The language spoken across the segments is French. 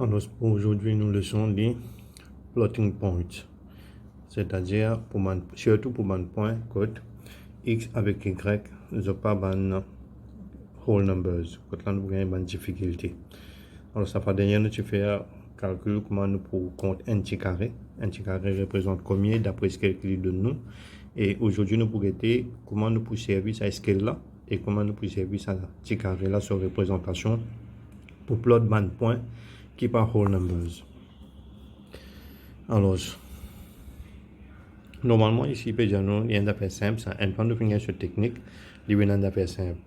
Alors, pour aujourd'hui, nous leçons les plotting points, c'est-à-dire surtout pour un point code x avec y, je pas ban whole numbers, quand là nous avons une difficulté. Alors, ça fait dernière nous faire calcul comment nous pour compte n carré représente combien d'après ce qu'il donne nous. Et aujourd'hui, nous pourrons voir comment nous pouvons servir à ce là et comment nous pouvons servir à n carré là sur représentation pour plot ban point qui par whole numbers. Alors, normalement, ici, il y a un affaire simple, ça un plan de finir sur technique, il y a un affaire simple.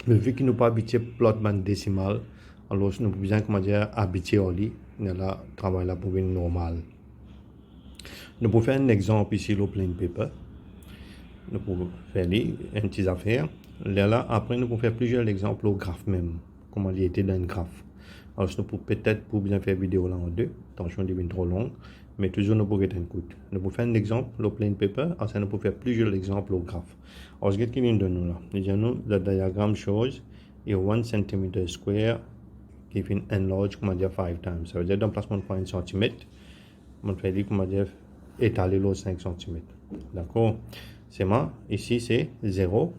Mais vu qu'il nous pas habitué plot bande décimale, alors nous pouvons bien, comment dire, habituer au lit, nous là, travail là pour une normale. Nous pouvons faire un exemple ici, le plain paper. Nous pouvons faire une petite affaire. Là, après, nous pouvons faire plusieurs exemples au graphe même, comment il était dans un graphe. Alors, nous pouvons peut-être pour bien faire vidéo là en deux, attention, il est trop long, mais toujours nous pouvons être un coup. Nous pouvons faire un exemple, le plain paper, alors nous pouvons faire plusieurs exemples au graphe. Alors, ce qu'il vient de nous là, il dit nous, le diagramme shows a 1 cm square given enlarged, comment dire, 5 times. Ça veut dire d'emplacement de 1 cm, on fait dire, comment dire, étaler le 5 cm. D'accord? C'est moi, ici c'est 0,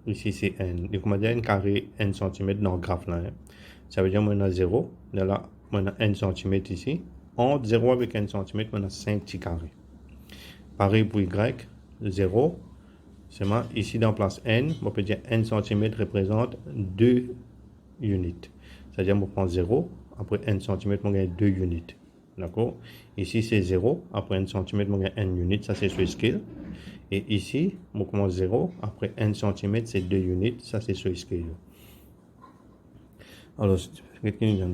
ici c'est n. Et comment dire, un carré n cm dans le graphe là. Hein. Ça veut dire qu'on a 0, là, on a 1 cm ici. Entre 0 avec 1 cm, on a 5 petits carrés. Pareil pour y, 0, c'est moi, ici dans place n, on peut dire 1 cm représente 2 units. C'est-à-dire qu'on prend 0, après 1 cm, on gagne 2 units. D'accord? Ici c'est 0, après 1 cm, on gagne 1 unit, ça c'est sur scale. Et ici, on commence 0, après 1 cm, c'est 2 units, ça c'est sur scale. Alors,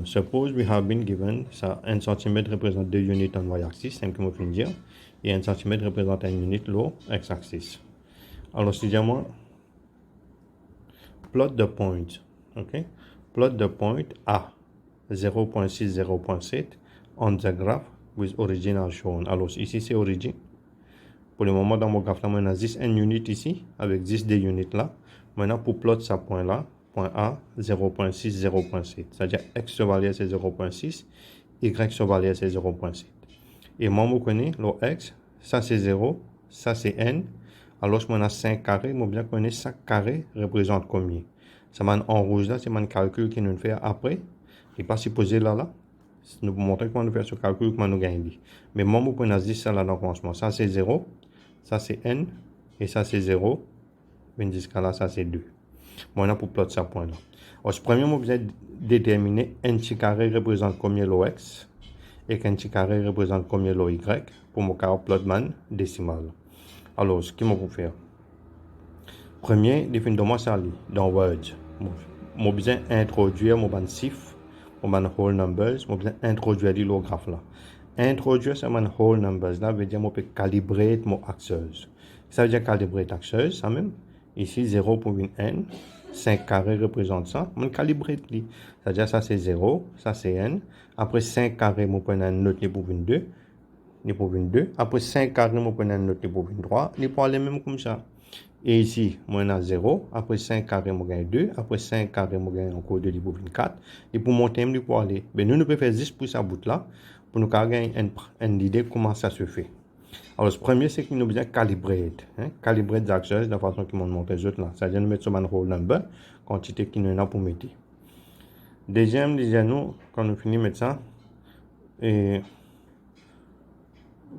suppose we have been given, ça 1 cm représente 2 units en y-axis, c'est comme on vient de dire, et 1 cm représente 1 unit l'eau x-axis. Alors, si moi, plot the point, ok? Plot the point A, 0.6, 0.7 on the graph with origin as shown. Alors, ici c'est origin. Pour le moment, dans mon graphe, là, on a 10 n units ici, avec 10 d units là. Maintenant, pour plot ce point là, point A, 0.6, 0.7. C'est-à-dire x sur valeur c'est 0.6, y sur valeur c'est 0.7. Et moi, je connais le x, ça c'est 0, ça c'est n. Alors, je a 5 carrés, je bien connais 5 carrés représente combien. Ça m'a en rouge là, c'est mon calcul qui nous fait après. Et pas supposé là. Nous vous montrer comment nous faire ce calcul, comment nous gagner. Mais moi, je connais 10 ça là dans le commencement. Ça c'est 0. Ça c'est n, et ça c'est 0, et jusqu'à là, ça c'est 2. Maintenant, pour plotter ce point là. Alors, ce premier, vous allez déterminer n carré représente combien l'OX, et n carré représente combien l'OY, pour mon cas, plotman décimal. Alors, ce qu'il m'a pour faire. Premier, définissez-moi ça dans Word. Moi, besoin introduire mon chiffre, mon whole numbers, moi, besoin introduire le graphe là. Introduire ça mon whole numbers là veut dire que je peux calibrer mon axeuse. Ça veut dire calibrer axeuse, ça même. Ici 0 pour une n, 5 carrés représente ça, je calibre. C'est-à-dire ça c'est 0, ça c'est n. Après 5 carrés, je prends une note pour une 2, pour une 2. Après 5 carrés, je prends une note pour une 3, je prends les mêmes comme ça. Et ici, moi, on a 0. Après 5 carrés, moi, gagne 2. Après 5 carrés, moi, gagne encore 2 pour 24. Et pour monter, je peux aller. Mais nous, nous pouvons faire 10 pour ça bout là, pour nous gagner une idée de comment ça se fait. Alors, le premier, c'est qu'il nous besoin de calibrer. Hein? Calibrer des axes de la façon qu'ils m'ont montré les autres là. C'est-à-dire, nous mettre sur un whole number, quantité qui nous a pour mettre. Deuxième, nous, quand nous finissons de mettre ça, et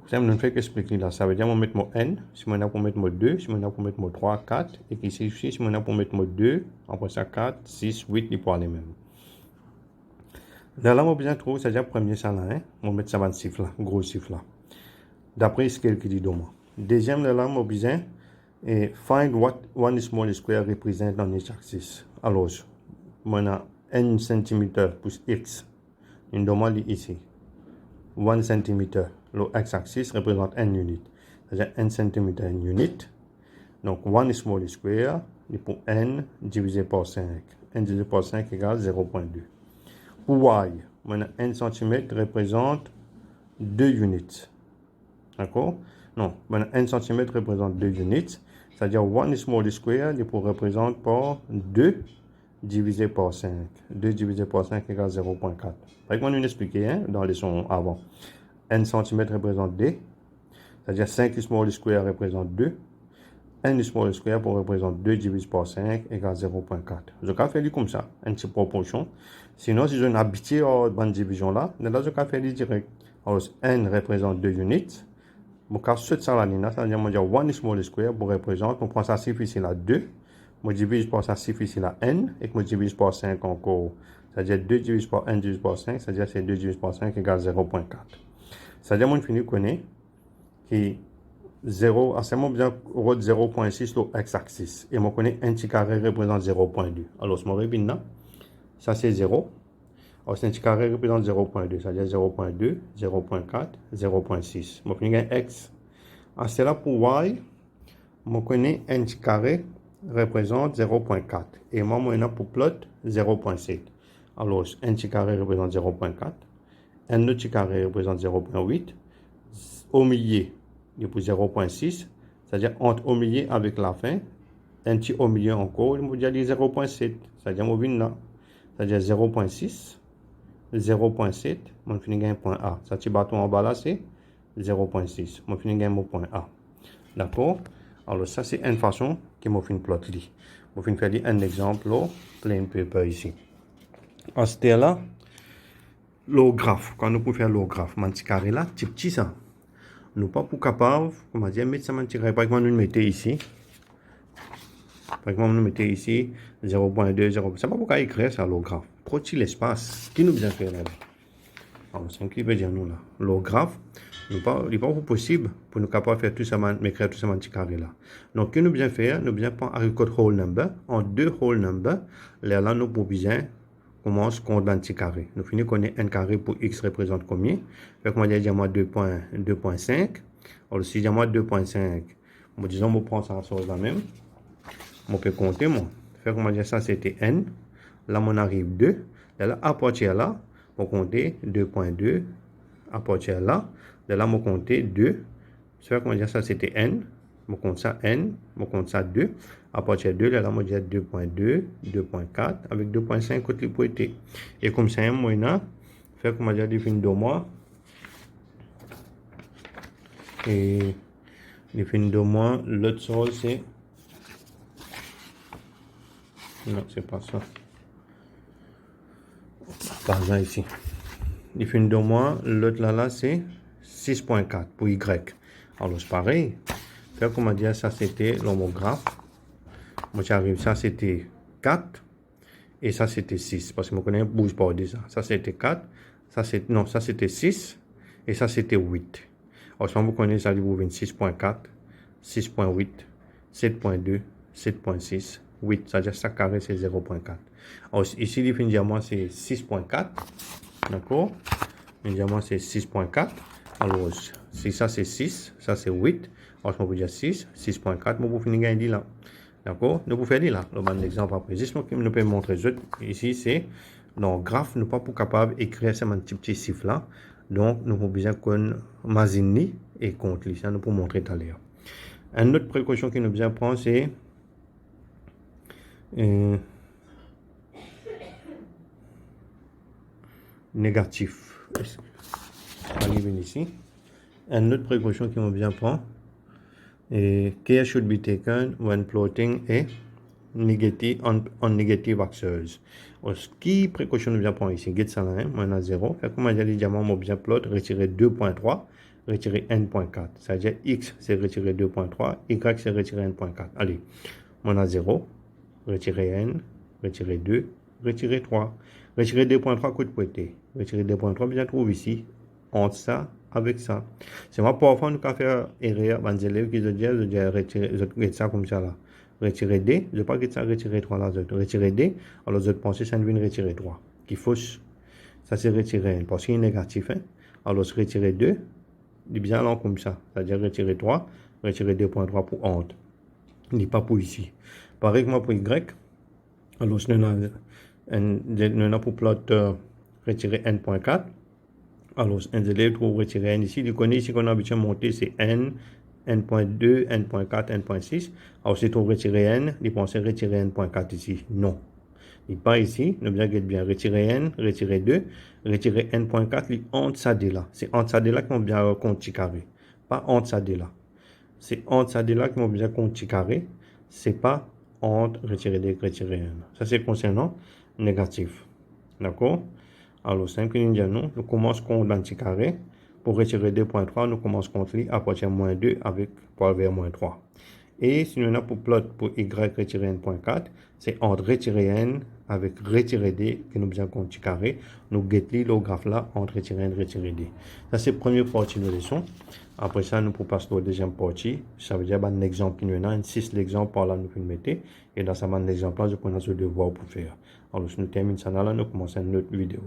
ça me fait expliquer là. Ça veut dire que je vais mettre mon n, si je vais mettre mon 2, si je vais mettre mon 3, 4, et ici, si je vais mettre mon 2, après ça 4, 6, 8, ils pourront les mêmes. Là, je vais besoin de trouver, c'est-à-dire premier ça là, hein. Je vais mettre ça dans le chiffre là, gros chiffre là. D'après ce qu'il dit de moi. Deuxième, là, je vais besoin de find what one small square represent on each axis. Alors, on a n cm pour x. Une demande ici. 1 cm. Le x-axis représente n unit. C'est-à-dire n cm n unit. Donc, 1 small square, et pour n divisé par 5. n divisé par 5 égale 0.2. Pour y, maintenant, n cm représente 2 units. D'accord? Non, maintenant, n cm représente 2 units. C'est-à-dire 1 small square, il représente par 2 divisé par 5. 2 divisé par 5 égale 0.4. Avec moi, nous expliqué hein, dans les leçons avant. N cm représente D. C'est-à-dire 5 small square représente 2. N small square pour représenter 2 divisé par 5 égale 0.4. Je vais faire comme ça, une petite proportion. Sinon, si je n'habite à une division là, je vais faire direct. Alors, N représente 2 units. Je vais faire ça la ligne, c'est-à-dire que je vais 1 small square pour représenter, on prend ça ici là 2. Je divise par ça ici là N et je divise par 5 encore. C'est-à-dire 2 divisé par N divisé par 5, c'est-à-dire que 2 divisé par 5 égale 0.4. C'est-à-dire que je finis connaître que 0, c'est mon bien 0.6 sur x-axis. Et je connais 1 petit carré représente 0.2. Alors, je me répète là. Ça, c'est 0. Alors, 1 petit carré représente 0.2. C'est-à-dire 0.2, 0.4, 0.6. Je connais x. Alors, c'est là pour y. Je connais 1 petit carré représente 0.4. Et moi, je pour plot 0.7. Alors, 1 petit carré représente 0.4. 1 petit carré représente 0.8. Au milieu, il pour 0.6, c'est-à-dire entre au milieu avec la fin, un petit au milieu encore, il me dit 0.7, c'est-à-dire mon vin là, c'est-à-dire 0.6, 0.7, mon finis gain point A. Ça petit bâton en bas là c'est 0.6, mon finis gain mon point A. D'accord? Alors ça c'est une façon que mon fin plot li. Mon fin faire un exemple là, plain paper ici. En ce là, le graphe, quand nous pouvons faire le graphe, mon petit carré là, petit ça. Nous pas pour capable, comment dire, mettre ça en tiré. Par exemple, nous mettons ici. Par exemple, nous mettons ici 0.2, 0. C'est pas pour écrire ça, le graphe. Trop petit l'espace. Qui nous bien faire là? Alors, c'est ce qui veut dire nous là. Le graphe, il n'est pas possible pour nous capable faire tout ça, m'écrire tout ça en petit carré là. Donc, qui nous bien faire? Nous bien prendre un code whole number. En deux whole number, là, nous pour bien commence compte d'un petit carré. Nous finissons qu'on est un carré pour x représente combien? Fait que moi, j'ai dit moi 2.5. Alors, si j'ai moi 2.5, moi disons, je prends ça sur la même. Je peux compter moi. Fait que moi, j'ai ça, c'était n. Là, on arrive 2. Et là, à partir de là, on compter 2.2. À partir de là, on compter 2. Fait que moi, j'ai ça, c'était n. Je compte ça n. Je compte ça 2. À partir de 2, là, on dit 2.2, 2.4, avec 2.5 côté pour été. Et comme ça, moi, fait que moi, j'ai défini 2 mois. Et défini 2 mois, l'autre sol, c'est. Non, c'est pas ça. Par là, ici. Défini 2 mois, l'autre là, c'est 6.4 pour Y. Alors, c'est pareil. Fait que moi, dit ça, c'était l'homographe. Moi, j'arrive, ça c'était 4 et ça c'était 6 parce que je connais bouge pas déjà. Ça c'était 4, ça c'était non, ça c'était 6 et ça c'était 8. Alors, si vous connaissez ça, vous venez 6.4, 6.8, 7.2, 7.6, 8, ça veut dire ça carré c'est 0.4. Alors, ici, définitivement, c'est 6.4, d'accord? Définitivement, c'est 6.4. Alors, si ça c'est 6, ça c'est 8. Alors, je peux dire 6, 6.4, mais vous finissez gagner là. D'accord? Nous pouvons faire là. Le bon exemple après. Juste que nous pouvons montrer ici, c'est dans le graphe, nous pas pour capable d'écrire ce petit chiffre là. Donc, nous avons besoin qu'on imagine et compte. Ça, nous pouvons montrer tout à l'heure. Une autre précaution que nous devons prendre, c'est négatif. On ici. Une autre précaution que nous devons prendre. Care should be taken when plotting a negative on negative axes. Qui précaution nous bien prendre ici? Get ça là, moins à 0. Fait que moi j'ai dit diamant mon bien plot, retirer 2.3, retirer n.4. C'est-à-dire x c'est retirer 2.3, y c'est retirer n.4. Allez, moins à 0, retirer n, retirer 2, retirer 3. Retirer 2.3 coup de pointé. Retirer 2.3 bien trouve ici. Entre ça avec ça. C'est moi parfois nous faire erreur les élèves qui disent retirer ça comme ça là. Retirer D, je ne pas ça retirer 3 là, retirer D, alors je pense que ça vient retirer 3. Qui fausse, ça c'est retirer 1 parce qu'il est négatif. Hein? Alors retirer 2, il est bien là comme ça. C'est-à-dire retirer 3, retirer 2.3 pour entre. Il n'est pas pour ici. Pareil que moi pour Y, alors nous avons pour plot retirer n.4. Alors, un élève trouve retirer n ici. Il connaît ici qu'on a habitué à monter, c'est n, n.2, n.4, n.6. Alors, si tu retirer n, il pense retirer n.4 ici. Non. Il pas ici, nous bien bien retirer n, retirer 2, retirer n.4, il entre ça de là. C'est entre ça de là qu'on bien compte carré. Pas entre ça de là. C'est entre ça de là qu'on bien compte carré. C'est pas entre retirer 2, retirer n. Ça c'est concernant négatif. D'accord? Alors, 5 nous commençons compte l'anticarré. Pour retirer 2.3, nous commençons compte à partir de moins 2 avec pour vers moins 3. Et si nous avons pour plot pour y retirer n.4, c'est entre retirer n avec retirer d que nous besoin compte carré. Nous guettons le graphe là entre retirer n et retirer d. Ça c'est la première partie de la leçon. Après ça, nous pouvons passer à la deuxième partie. Ça veut dire un exemple, nous avons 6 l'exemple par là nous pouvons mettre. Et dans ce exemple là, je prends ce devoir pour faire. Alors, si nous terminons ça là, nous commençons une autre vidéo.